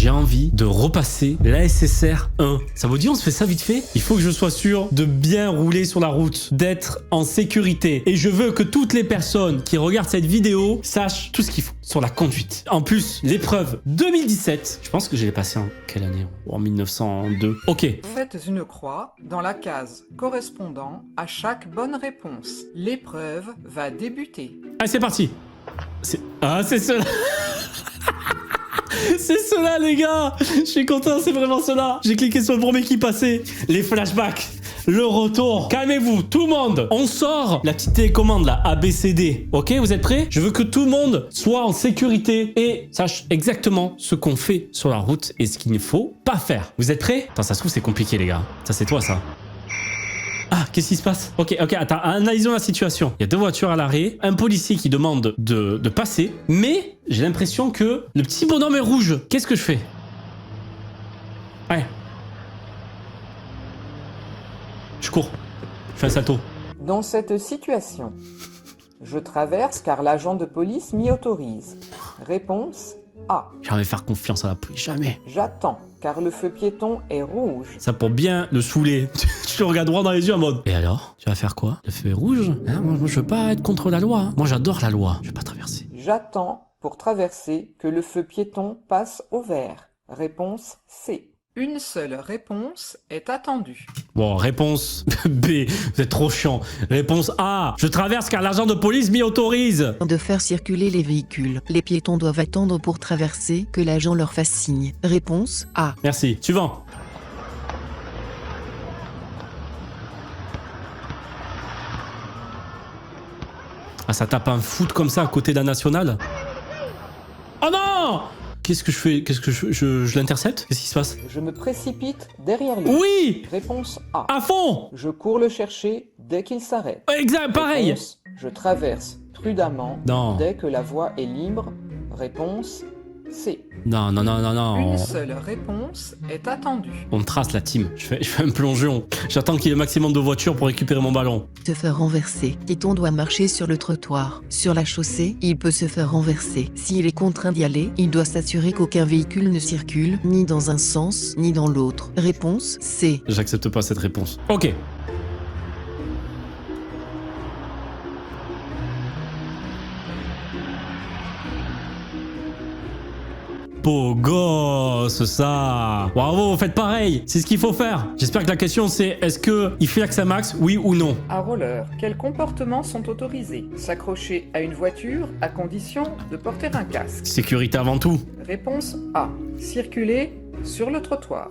j'ai envie de repasser la SSR 1. Ça vous dit, on se fait ça vite fait? Il faut que je sois sûr de bien rouler sur la route, d'être en sécurité. Et je veux que toutes les personnes qui regardent cette vidéo sachent tout ce qu'il faut sur la conduite. En plus, l'épreuve 2017, je pense que je l'ai passée en quelle année? En 1902. Ok. Faites une croix dans la case correspondant à chaque bonne réponse. L'épreuve va débuter. Allez, c'est parti. Ah, c'est cela. C'est cela, les gars. Je suis content, c'est vraiment cela. J'ai cliqué sur le premier qui passait. Les flashbacks. Le retour. Calmez-vous, tout le monde. On sort la petite télécommande là, ABCD. Ok, vous êtes prêts? Je veux que tout le monde soit en sécurité et sache exactement ce qu'on fait sur la route et ce qu'il ne faut pas faire. Vous êtes prêts? Attends, ça se trouve, c'est compliqué, les gars. Ça, c'est toi, ça. Ah, qu'est-ce qui se passe? Ok, attends, analysons la situation. Il y a deux voitures à l'arrêt, un policier qui demande de passer, mais j'ai l'impression que le petit bonhomme est rouge. Qu'est-ce que je fais? Ouais. Je cours. Je fais un salto. Dans cette situation, je traverse car l'agent de police m'y autorise. Réponse A. Jamais faire confiance à la police, jamais. J'attends car le feu piéton est rouge. Ça pour bien le saouler. Tu le regardes droit dans les yeux en mode. Et alors? Tu vas faire quoi? Le feu est rouge? Hein, moi, je veux pas être contre la loi. Moi, j'adore la loi. Je veux pas traverser. J'attends pour traverser que le feu piéton passe au vert. Réponse C. Une seule réponse est attendue. Bon, réponse B. Vous êtes trop chiant. Réponse A. Je traverse car l'agent de police m'y autorise. De faire circuler les véhicules. Les piétons doivent attendre pour traverser que l'agent leur fasse signe. Réponse A. Merci. Suivant. Ah, ça tape un foot comme ça à côté de la nationale. Oh non! Qu'est-ce que je fais? Qu'est-ce que je l'intercepte? Qu'est-ce qui se passe? Je me précipite derrière lui. Oui! Réponse A. À fond! Je cours le chercher dès qu'il s'arrête. Exact, pareil! Réponse, je traverse prudemment Non. dès que la voie est libre. Réponse C. Non. Une seule réponse est attendue. On trace la team. Je fais un plongeon. J'attends qu'il y ait le maximum de voitures pour récupérer mon ballon. Se faire renverser. Piéton doit marcher sur le trottoir. Sur la chaussée, il peut se faire renverser. S'il est contraint d'y aller, il doit s'assurer qu'aucun véhicule ne circule, ni dans un sens, ni dans l'autre. Réponse C. J'accepte pas cette réponse. Ok. Beau gosse, ça. Bravo, faites pareil. C'est ce qu'il faut faire. J'espère que la question c'est est-ce qu'il fait l'axe à max, oui ou non? À roller, quels comportements sont autorisés? S'accrocher à une voiture à condition de porter un casque. Sécurité avant tout. Réponse A. Circuler sur le trottoir.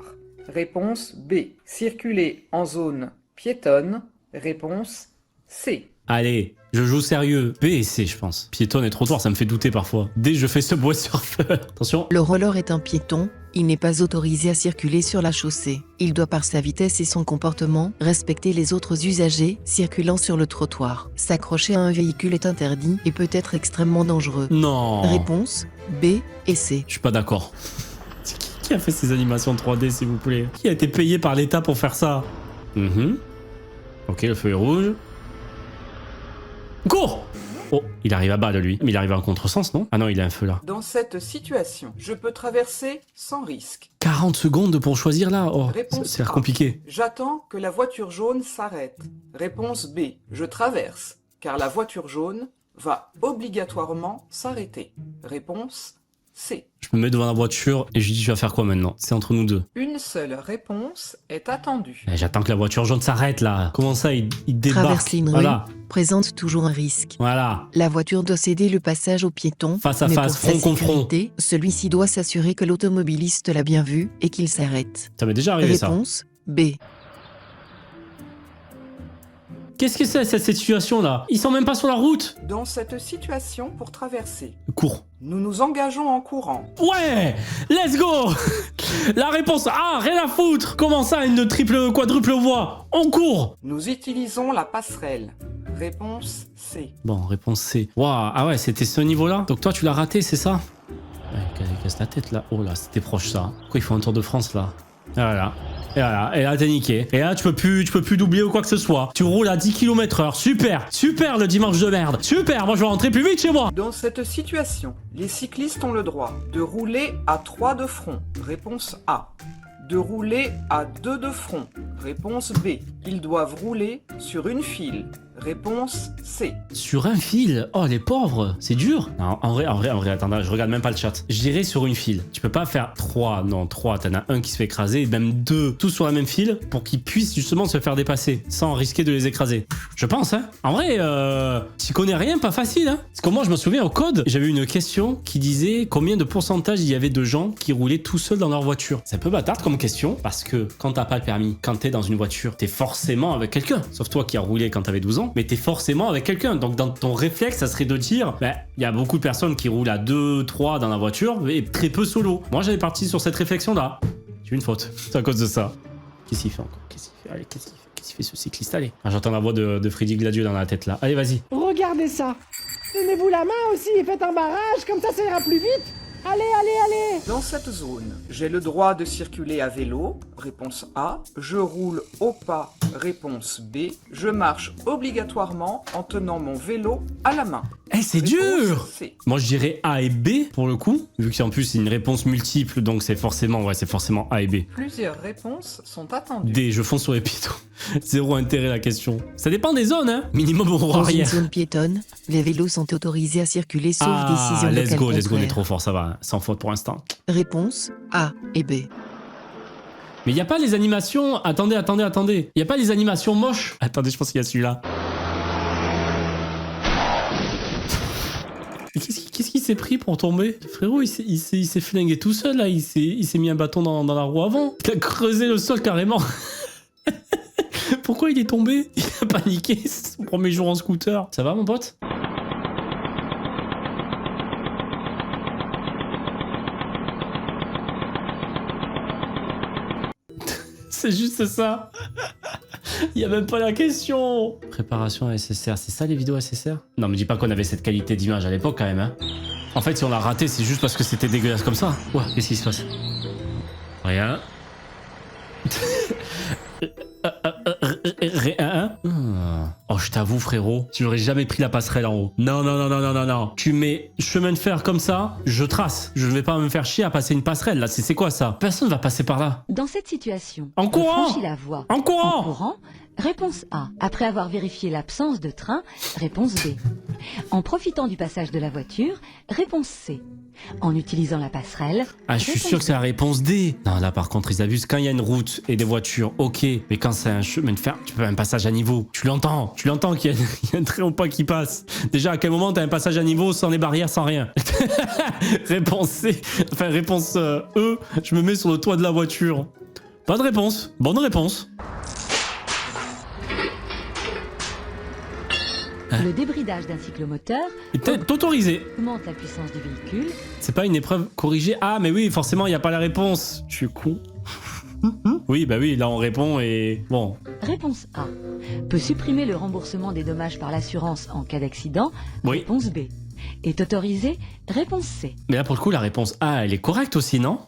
Réponse B. Circuler en zone piétonne. Réponse C. Allez, je joue sérieux. B et C, je pense. Piétonne et trottoir, ça me fait douter parfois. Dès je fais ce bois surfeur. Attention. Le roller est un piéton. Il n'est pas autorisé à circuler sur la chaussée. Il doit par sa vitesse et son comportement respecter les autres usagers circulant sur le trottoir. S'accrocher à un véhicule est interdit et peut être extrêmement dangereux. Non. Réponse B et C. Je suis pas d'accord. Qui a fait ces animations 3D, s'il vous plaît? Qui a été payé par l'État pour faire ça? Ok, le feu est rouge. Cours! Oh, il arrive à balle, lui. Mais il arrive en contresens, non? Ah non, il a un feu là. Dans cette situation, je peux traverser sans risque. 40 secondes pour choisir là? Oh, Réponse c'est l'air A. compliqué. J'attends que la voiture jaune s'arrête. Réponse B. Je traverse, car la voiture jaune va obligatoirement s'arrêter. Réponse C. Je me mets devant la voiture et je dis, tu vas faire quoi maintenant? C'est entre nous deux. Une seule réponse est attendue. J'attends que la voiture jaune s'arrête là. Comment ça, il débarque? Traverser une Voilà. rue présente toujours un risque. Voilà. La voiture doit céder le passage au piéton. Face à mais face, pour sa front contre front. sécurité, celui-ci doit s'assurer que l'automobiliste l'a bien vu et qu'il s'arrête. Ça m'est déjà arrivé ça. Réponse B. Qu'est-ce que c'est cette situation là? Ils sont même pas sur la route. Dans cette situation, pour traverser, Cours. nous nous engageons en courant. Ouais, let's go. La réponse A, rien à foutre. Comment ça, une triple, quadruple voie? On court. Nous utilisons la passerelle. Réponse C. Bon, réponse C. Waouh, ah ouais, c'était ce niveau-là. Donc toi, tu l'as raté, c'est ça? Ouais, casse la tête là. Oh là, c'était proche ça. Pourquoi il faut un Tour de France là? Ah, voilà. Et voilà, et là t'es niqué. Et là tu peux plus doubler ou quoi que ce soit. Tu roules à 10 km/h. Super, super le dimanche de merde. Super, moi je vais rentrer plus vite chez moi. Dans cette situation, les cyclistes ont le droit de rouler à 3 de front. Réponse A. De rouler à 2 de front. Réponse B. Ils doivent rouler sur une file. Réponse C. Sur un fil. Oh les pauvres, c'est dur. Non, en vrai, attends, je regarde même pas le chat. Je dirais sur une file. Tu peux pas faire 3, non 3, t'en as un qui se fait écraser, et même 2, tous sur la même file, pour qu'ils puissent justement se faire dépasser, sans risquer de les écraser. Je pense, hein. En vrai, t'y connais rien, pas facile, hein. Parce que moi, je me souviens au code, j'avais une question qui disait combien de pourcentage il y avait de gens qui roulaient tout seuls dans leur voiture. C'est un peu bâtard comme question, parce que quand t'as pas le permis, quand t'es dans une voiture, t'es forcément avec quelqu'un. Sauf toi qui as roulé quand t'avais 12 ans, mais t'es forcément avec quelqu'un. Donc dans ton réflexe, ça serait de dire, il y a beaucoup de personnes qui roulent à 2, 3 dans la voiture, mais très peu solo. Moi, j'avais parti sur cette réflexion-là. J'ai une faute. C'est à cause de ça. Qu'est-ce qu'il fait encore? Qu'est-ce qu'il fait? Allez, qu'est-ce qu'il fait ce cycliste? Allez. Ah, j'entends la voix de Freddy Gladieux dans la tête là. Allez, vas-y. Regardez ça. Tenez-vous la main aussi et faites un barrage, comme ça ira plus vite. Allez, allez, allez. Dans cette zone, j'ai le droit de circuler à vélo. Réponse A. Je roule au pas. Réponse B. Je marche obligatoirement en tenant mon vélo à la main. Eh, c'est Réponse dur. C. Moi, je dirais A et B pour le coup, vu que en plus c'est une réponse multiple, donc c'est forcément A et B. Plusieurs réponses sont attendues. D, je fonce sur les piétons. Zéro intérêt la question. Ça dépend des zones, hein. Minimum au Dans une arrière. zone piétonne, les vélos sont autorisés à circuler sauf décision let's locale go, on est contraire. trop fort, ça va, sans faute pour l'instant. Réponse A et B. Mais il y a pas les animations. Attendez. Il y a pas les animations moches. Attendez, je pense qu'il y a celui-là. Qu'est-ce qu'il s'est pris pour tomber? Le frérot, il s'est flingué tout seul là. Il s'est mis un bâton dans la roue avant. Il a creusé le sol carrément. Pourquoi il est tombé? Il a paniqué. C'est son premier jour en scooter. Ça va, mon pote? C'est juste ça. Il y a même pas la question. Préparation à SSR, c'est ça les vidéos SSR? Non, me dis pas qu'on avait cette qualité d'image à l'époque quand même, hein. En fait, si on l'a raté, c'est juste parce que c'était dégueulasse comme ça. Ouais, qu'est-ce qui se passe? Rien. Rien. Oh, je t'avoue, frérot, tu n'aurais jamais pris la passerelle en haut. Non. Tu mets chemin de fer comme ça, je trace. Je ne vais pas me faire chier à passer une passerelle, là. C'est quoi ça? Personne va passer par là. Dans cette situation, En courant. on franchit la voie. En courant. En courant, réponse A. Après avoir vérifié l'absence de train, réponse B. En profitant du passage de la voiture, réponse C. En utilisant la passerelle, Ah, je suis réponse sûr que c'est la D. réponse D. Non, là, par contre, ils abusent. Quand il y a une route et des voitures, ok. Mais quand c'est un chemin de fer, tu peux un passage à niveau. Tu l'entends qu'il y a un train ou pas qui passe. Déjà, à quel moment t'as un passage à niveau sans les barrières, sans rien? Réponse C. Enfin, réponse E. Je me mets sur le toit de la voiture. Pas de réponse. Bonne réponse. Le débridage d'un cyclomoteur Et peut-être autorisé. augmente la puissance du véhicule. C'est pas une épreuve corrigée. Ah, mais oui, forcément, il n'y a pas la réponse. Je suis con. Oui, bah oui, là on répond et... Bon. Réponse A. Peut supprimer le remboursement des dommages par l'assurance en cas d'accident. Oui. Réponse B. Est autorisé. Réponse C. Mais là, pour le coup, la réponse A, elle est correcte aussi, non?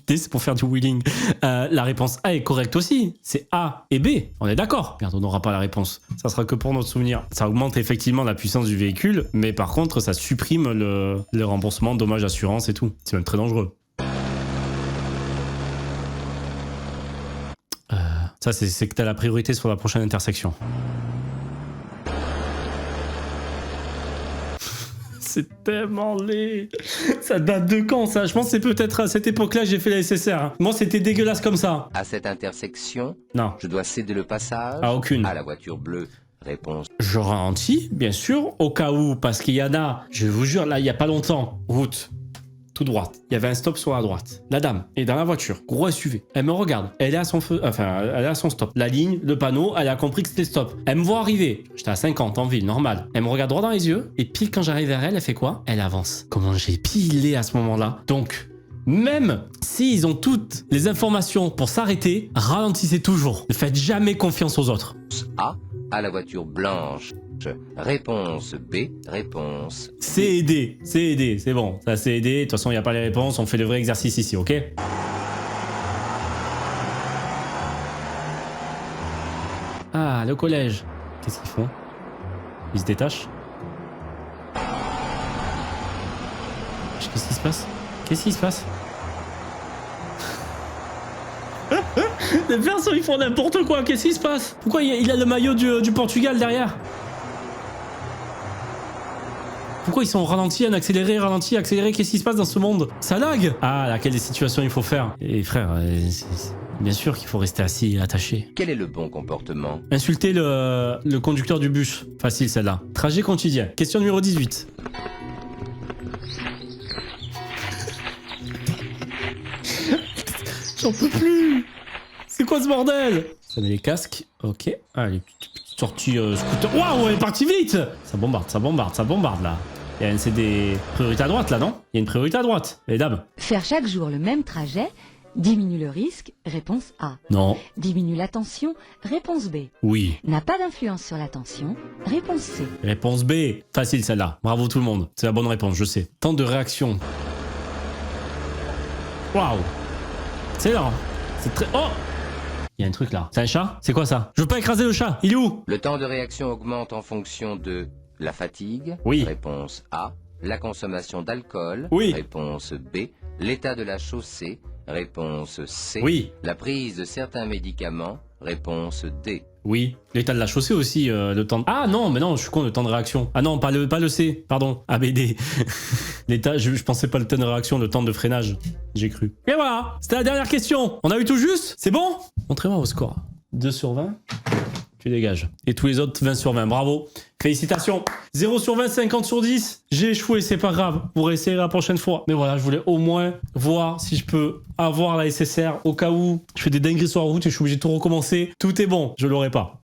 D, c'est pour faire du wheeling. La réponse A est correcte aussi. C'est A et B. On est d'accord. Merde, on n'aura pas la réponse. Ça sera que pour notre souvenir. Ça augmente effectivement la puissance du véhicule, mais par contre, ça supprime le remboursement de dommages d'assurance et tout. C'est même très dangereux. Ça, c'est que t'as la priorité sur la prochaine intersection. C'est tellement laid. Ça date de quand, ça? Je pense que c'est peut-être à cette époque-là que j'ai fait la SSR. Hein. Moi, c'était dégueulasse comme ça. À cette intersection, Non. je dois céder le passage À aucune. à la voiture bleue. Réponse Je ralentis, bien sûr, au cas où, parce qu'il y en a, je vous jure, là, il y a pas longtemps, route, tout droite. Il y avait un stop sur la droite. La dame est dans la voiture, gros SUV. Elle me regarde. Elle est à son feu, enfin, elle est à son stop. La ligne, le panneau, elle a compris que c'était stop. Elle me voit arriver. J'étais à 50 en ville, normal. Elle me regarde droit dans les yeux. Et pile quand j'arrive vers elle, elle fait quoi? Elle avance. Comment j'ai pilé à ce moment-là? Donc, même s'ils ont toutes les informations pour s'arrêter, ralentissez toujours. Ne faites jamais confiance aux autres. A, à la voiture blanche. Réponse B, réponse C'est aidé, c'est bon, ça c'est aidé, de toute façon il n'y a pas les réponses, on fait le vrai exercice ici, ok? Ah, le collège. Qu'est-ce qu'ils font? Ils se détachent? Qu'est-ce qui se passe? Qu'est-ce qui se passe? Les persos, ils font n'importe quoi. Qu'est-ce qui se passe? Pourquoi il a le maillot du Portugal derrière? Pourquoi ils sont ralentis, en accéléré, ralenti, accéléré? Qu'est-ce qui se passe dans ce monde? Ça lag. Ah, laquelle des situations il faut faire? Et frère, bien sûr qu'il faut rester assis et attaché. Quel est le bon comportement? Insulter le conducteur du bus. Facile celle-là. Trajet quotidien. Question numéro 18. J'en peux plus. C'est quoi ce bordel? Ça met les casques. Ok. Ah, les petites sorties scooter. Waouh, elle est partie vite. Ça bombarde, ça bombarde, ça bombarde là. C'est des priorités à droite là, non? Il y a une priorité à droite, les dames. Faire chaque jour le même trajet diminue le risque, réponse A. Non. Diminue la tension, réponse B. Oui. N'a pas d'influence sur la tension, réponse C. Réponse B. Facile celle-là. Bravo tout le monde. C'est la bonne réponse, je sais. Temps de réaction. Waouh. C'est lent. C'est très... Oh! Il y a un truc là. C'est un chat? C'est quoi ça? Je veux pas écraser le chat. Il est où? Le temps de réaction augmente en fonction de la fatigue. Oui. Réponse A. La consommation d'alcool. Oui. Réponse B. L'état de la chaussée. Réponse C. Oui. La prise de certains médicaments. Réponse D. Oui. L'état de la chaussée aussi, le temps de... Ah non, mais non, je suis con, le temps de réaction. Ah non, pas le C, pardon. ABD. L'état, je pensais pas le temps de réaction, le temps de freinage. J'ai cru. Et voilà, c'était la dernière question. On a eu tout juste? C'est bon? Montrez-moi vos scores. 2 sur 20. Tu dégages. Et tous les autres, 20 sur 20. Bravo. Félicitations. 0 sur 20, 50 sur 10. J'ai échoué, c'est pas grave. Vous réessayerez la prochaine fois. Mais voilà, je voulais au moins voir si je peux avoir la SSR au cas où je fais des dingueries sur la route et je suis obligé de tout recommencer. Tout est bon, je l'aurai pas.